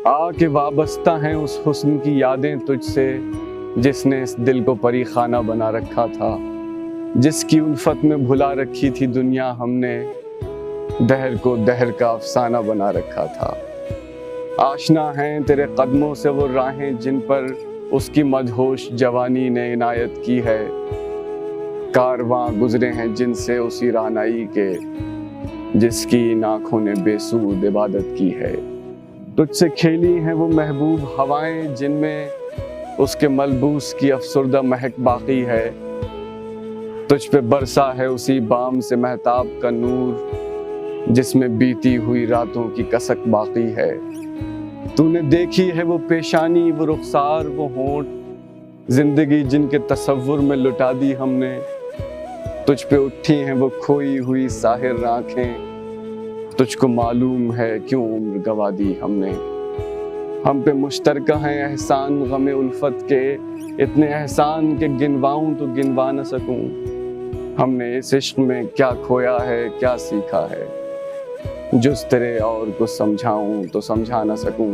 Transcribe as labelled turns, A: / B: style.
A: آ کے وابستہ ہیں اس حسن کی یادیں تجھ سے جس نے اس دل کو پری خانہ بنا رکھا تھا، جس کی الفت میں بھلا رکھی تھی دنیا ہم نے، دہر کو دہر کا افسانہ بنا رکھا تھا۔ آشنا ہیں تیرے قدموں سے وہ راہیں جن پر اس کی مدہوش جوانی نے عنایت کی ہے، کارواں گزرے ہیں جن سے اسی رعنائی کے جس کی ان آنکھوں نے بے سود عبادت کی ہے۔ تجھ سے کھیلی ہیں وہ محبوب ہوائیں جن میں اس کے ملبوس کی افسردہ مہک باقی ہے، تجھ پہ برسا ہے اسی بام سے مہتاب کا نور جس میں بیتی ہوئی راتوں کی کسک باقی ہے۔ تو نے دیکھی ہے وہ پیشانی، وہ رخسار، وہ ہونٹ، زندگی جن کے تصور میں لٹا دی ہم نے، تجھ پہ اٹھی ہیں وہ کھوئی ہوئی ساحر آنکھیں، تجھ کو معلوم ہے کیوں عمر گوا دی ہم نے۔ ہم پہ مشترکہ ہیں احسان غم الفت کے، اتنے احسان کہ گنواؤں تو گنوا نہ سکوں، ہم نے اس عشق میں کیا کھویا ہے کیا سیکھا ہے، جز تیرے اور کو سمجھاؤں تو سمجھا نہ سکوں۔